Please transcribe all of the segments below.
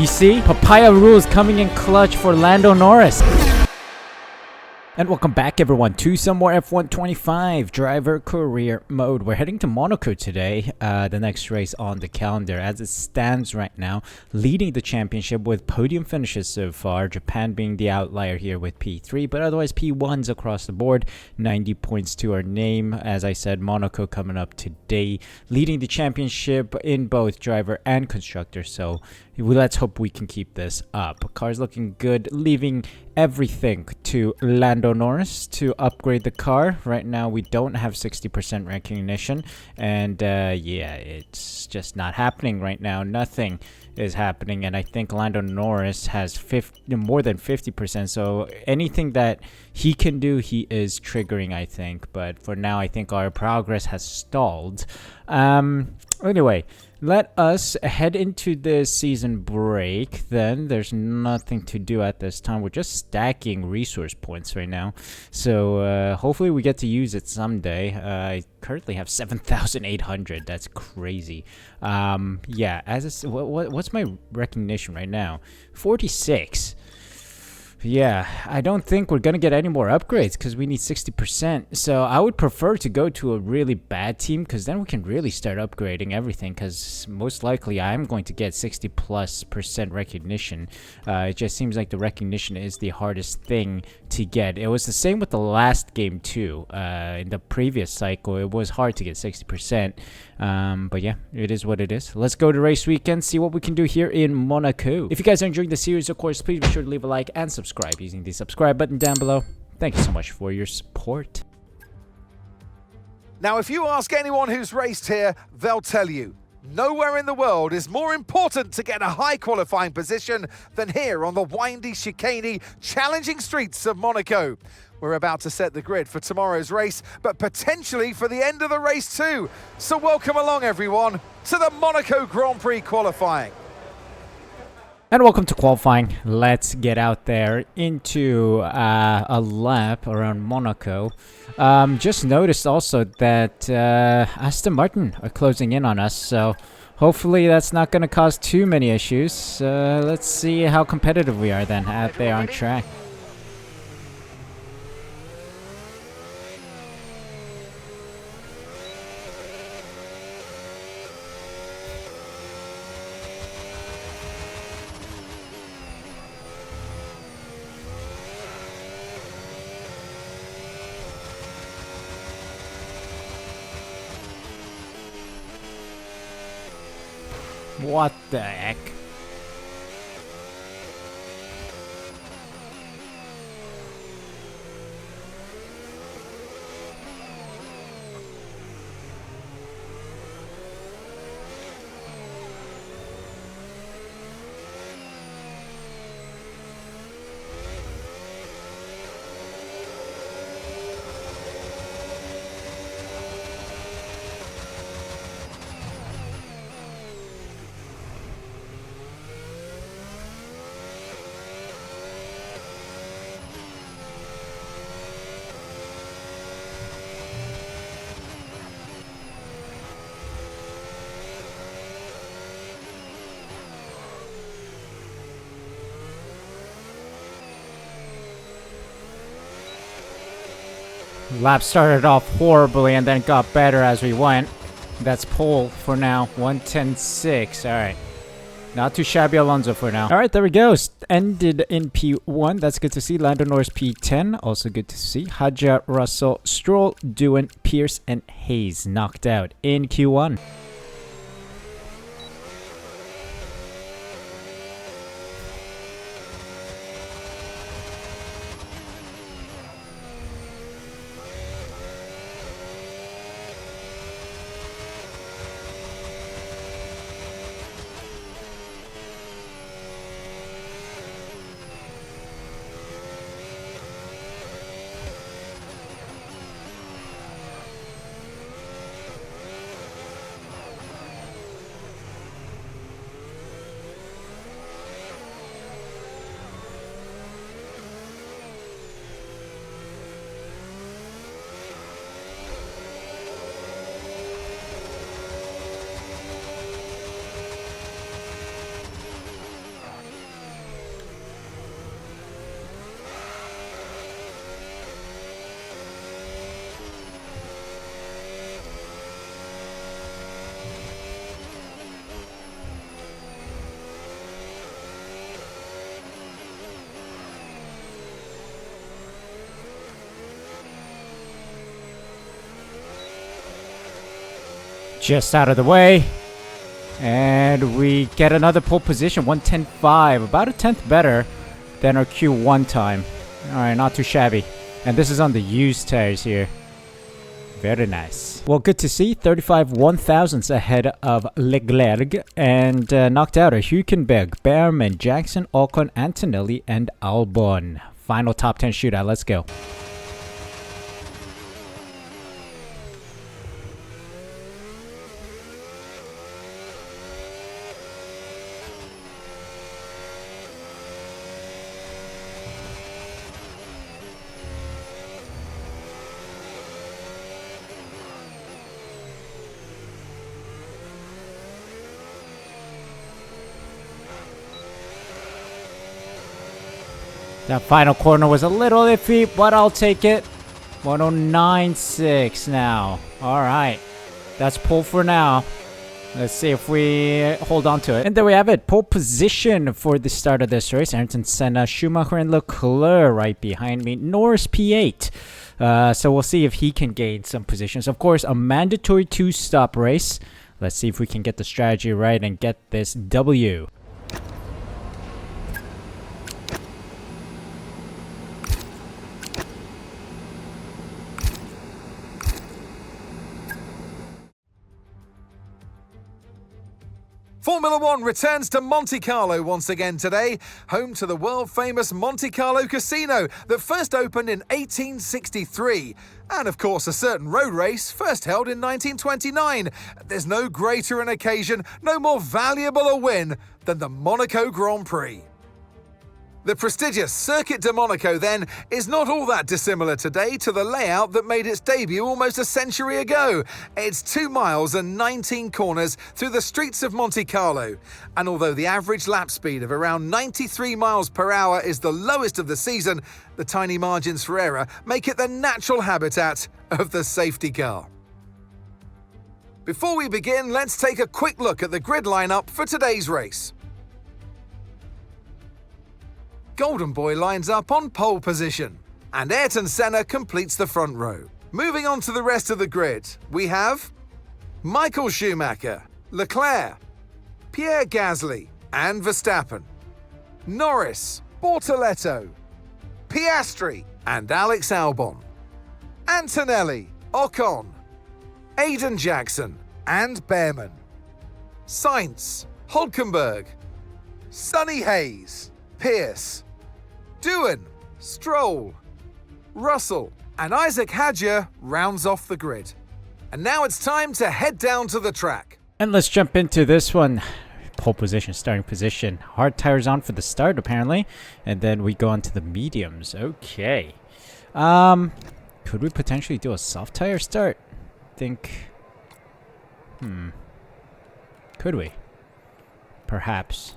You see? Papaya rules coming in clutch for Lando Norris. And welcome back everyone to some more F1 25 driver career mode. We're heading to Monaco today, the next race on the calendar. As it stands right now, leading the championship with podium finishes so far, Japan being the outlier here with P3, but otherwise P1s across the board, 90 points to our name. As I said, Monaco coming up today, leading the championship in both driver and constructor, so let's hope we can keep this up. Car's looking good, leaving everything to Lando Norris to upgrade the car. Right now we don't have 60% recognition, and yeah, it's just not happening right now. Nothing is happening, and I think Lando Norris has more than 50%, so anything that he can do, he is triggering, I think. But for now, I think our progress has stalled. Anyway, let us head into the season break then. There's nothing to do at this time. We're just stacking resource points right now. So hopefully we get to use it someday. I currently have 7,800. That's crazy. Yeah, what's my recognition right now? 46. Yeah, I don't think we're going to get any more upgrades because we need 60%. So I would prefer to go to a really bad team because then we can really start upgrading everything, because most likely I'm going to get 60+% recognition. It just seems like the recognition is the hardest thing to get. It was the same with the last game too. In the previous cycle, it was hard to get 60%. But yeah, it is what it is. Let's go to race weekend, see what we can do here in Monaco. If you guys are enjoying the series, of course, please be sure to leave a like and subscribe using the subscribe button down below. Thank you so much for your support. Now, if you ask anyone who's raced here, they'll tell you, nowhere in the world is more important to get a high qualifying position than here on the windy, chicaney, challenging streets of Monaco. We're about to set the grid for tomorrow's race, but potentially for the end of the race too. So welcome along, everyone, to the Monaco Grand Prix qualifying. And welcome to qualifying. Let's get out there into a lap around Monaco. Just noticed also that Aston Martin are closing in on us, so hopefully that's not going to cause too many issues. Let's see how competitive we are then out there on track. What the heck? Lap started off horribly and then got better as we went. That's pole for now. 1:10.6. Alright. Not too shabby Alonso for now. Alright, there we go. Ended in P1. That's good to see. Lando Norris P10. Also good to see. Hadjar, Russell, Stroll, Doohan, Pierce, and Hayes knocked out in Q1. Just out of the way. And we get another pole position, 1:10.5, about a tenth better than our Q1 time. Alright, not too shabby. And this is on the used tires here. Very nice. Well, good to see. 35 1,000ths ahead of Leclerc. And knocked out a Hülkenberg, Behrman, Jackson, Ocon, Antonelli, and Albon. Final top 10 shootout. Let's go. That final corner was a little iffy, but I'll take it. 109.6 now. Alright. That's pole for now. Let's see if we hold on to it. And there we have it. Pole position for the start of this race. Ayrton Senna, Schumacher, and Leclerc right behind me. Norris P8. So we'll see if he can gain some positions. Of course, a mandatory 2-stop race. Let's see if we can get the strategy right and get this W. Formula One returns to Monte Carlo once again today, home to the world-famous Monte Carlo Casino that first opened in 1863. And of course, a certain road race first held in 1929. There's no greater an occasion, no more valuable a win than the Monaco Grand Prix. The prestigious Circuit de Monaco, then, is not all that dissimilar today to the layout that made its debut almost a century ago. It's 2 miles and 19 corners through the streets of Monte Carlo. And although the average lap speed of around 93 miles per hour is the lowest of the season, the tiny margins for error make it the natural habitat of the safety car. Before we begin, let's take a quick look at the grid lineup for today's race. Golden Boy lines up on pole position, and Ayrton Senna completes the front row. Moving on to the rest of the grid, we have Michael Schumacher, Leclerc, Pierre Gasly, and Verstappen, Norris, Bortoleto, Piastri, and Alex Albon, Antonelli, Ocon, Aiden Jackson, and Behrman, Sainz, Hülkenberg, Sonny Hayes, Pierce, Doohan, Stroll, Russell, and Isaac Hadjar rounds off the grid. And now it's time to head down to the track. And let's jump into this one. Pole position, starting position. Hard tires on for the start, apparently. And then we go on to the mediums. Okay. Could we potentially do a soft tire start? Could we? Perhaps.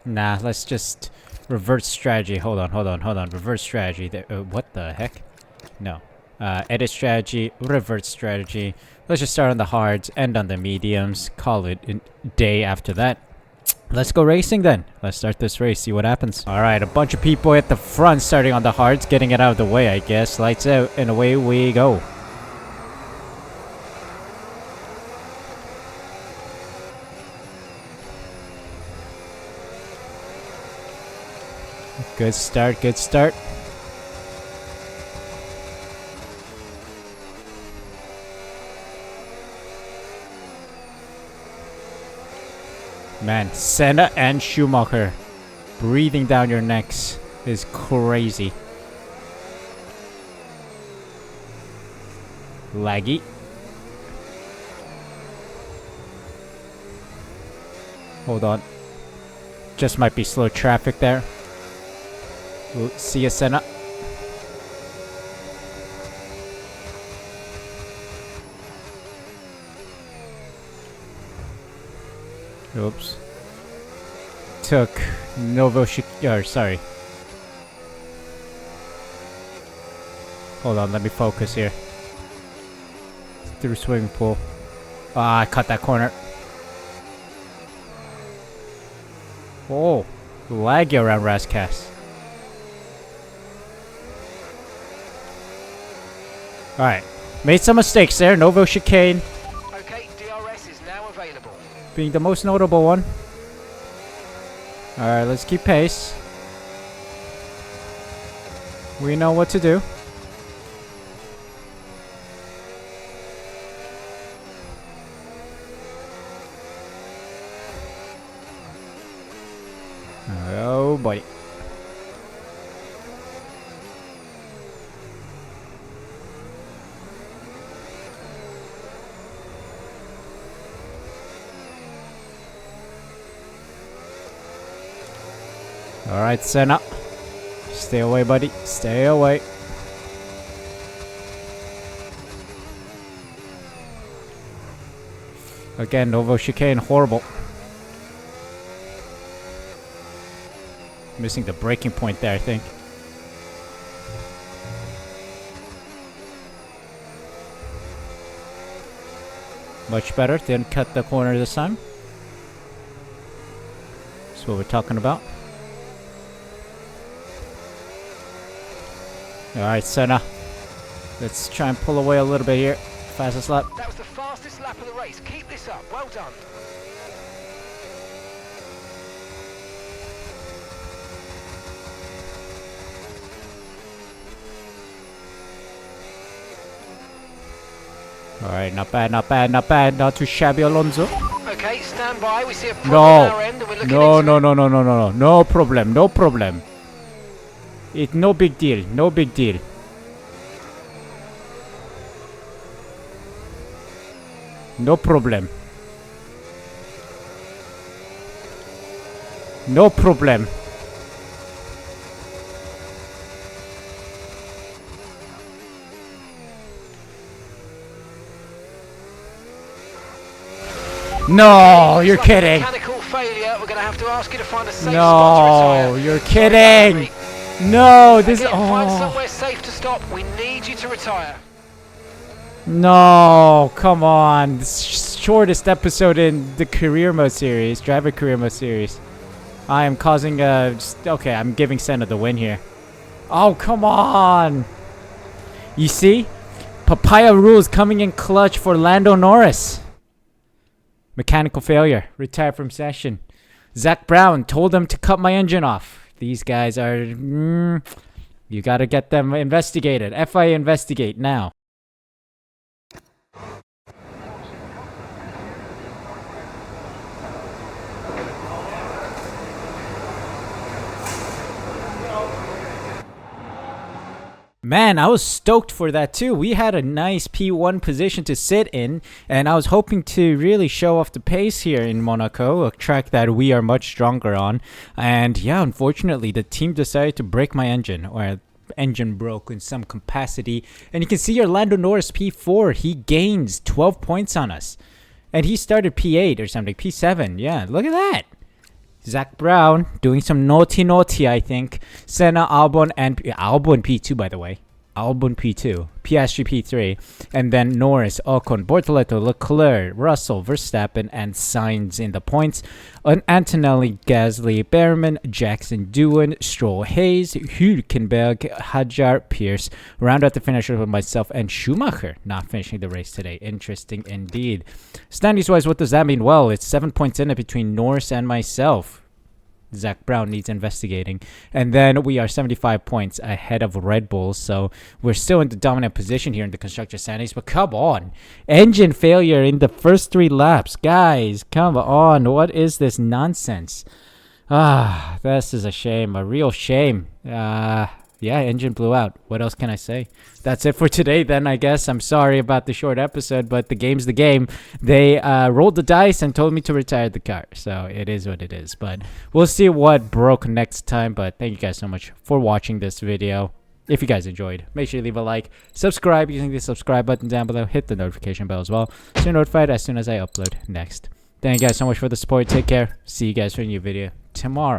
Nah, let's just reverse strategy. Hold on. Reverse strategy. What the heck? No. Edit strategy, reverse strategy. Let's just start on the hards, end on the mediums, call it a day after that. Let's go racing then. Let's start this race, see what happens. Alright, a bunch of people at the front starting on the hards, getting it out of the way, I guess. Lights out, and away we go. Good start, good start. Man, Senna and Schumacher breathing down your necks is crazy. Laggy. Hold on. Just might be slow traffic there. Ooh, see ya, Senna. Oops. Took sorry. Hold on, let me focus here. Through swimming pool. Ah, I cut that corner. Oh, laggy around Rascas. Alright, Made some mistakes there. Novo chicane Okay, DRS is now available. being the most notable one. Alright, let's keep pace. We know what to do. Oh boy. Alright, Senna. Stay away, buddy. Stay away. Again, Novo chicane, horrible. Missing the breaking point there, I think. Much better. Didn't cut the corner this time. That's what we're talking about. Alright, Senna. Let's try and pull away a little bit here. Fastest lap. That was the fastest lap of the race. Keep this up. Well done. Alright, not bad, not bad, not bad. Not too shabby, Alonso. Okay, stand by. We see a problem on our end and we're looking No, into no, it. no, no, no, no, no. No problem, no problem. It's no big deal, no big deal. No problem. No problem. No, you're Looks like a kidding. Mechanical failure. We're going to have to ask you to find a safe spot No, to retire. you're Sorry, kidding. referee. No, this is. Again, find Oh. somewhere safe to stop. We need you to retire. No, come on. This shortest episode in the career mode series, driver career mode series. I am causing a. Okay, I'm giving Senna the win here. Oh, come on. You see? Papaya rules coming in clutch for Lando Norris. Mechanical failure. Retire from session. Zach Brown told them to cut my engine off. These guys are. You gotta get them investigated. FIA investigate now. Man, I was stoked for that too. We had a nice P1 position to sit in, and I was hoping to really show off the pace here in Monaco, a track that we are much stronger on. And yeah, unfortunately, the team decided to break my engine, or engine broke in some capacity. And you can see Orlando Norris P4, he gains 12 points on us. And he started P8 or something, P7. Yeah, look at that. Zach Brown doing some naughty, I think. Senna, Albon, and Albon P2, by the way. Albon P2, Piastri P3, and then Norris, Ocon, Bortoleto, Leclerc, Russell, Verstappen, and Sainz in the points. On Antonelli, Gasly, Behrman, Jackson, Doohan, Stroll, Hayes, Hülkenberg, Hadjar, Pierce. Round out the finishers with myself and Schumacher not finishing the race today. Interesting indeed. Standings wise, what does that mean? Well, it's 7 points in it between Norris and myself. Zach Brown needs investigating. And then we are 75 points ahead of Red Bull. So we're still in the dominant position here in the Constructor Standings. But come on. Engine failure in the first 3 laps. Guys, come on. What is this nonsense? This is a shame. A real shame. Yeah, engine blew out. What else can I say? That's it for today then, I guess. I'm sorry about the short episode, but the game's the game. They rolled the dice and told me to retire the car. So it is what it is. But we'll see what broke next time. But thank you guys so much for watching this video. If you guys enjoyed, make sure you leave a like. Subscribe using the subscribe button down below. Hit the notification bell as well, so you're notified as soon as I upload next. Thank you guys so much for the support. Take care. See you guys for a new video tomorrow.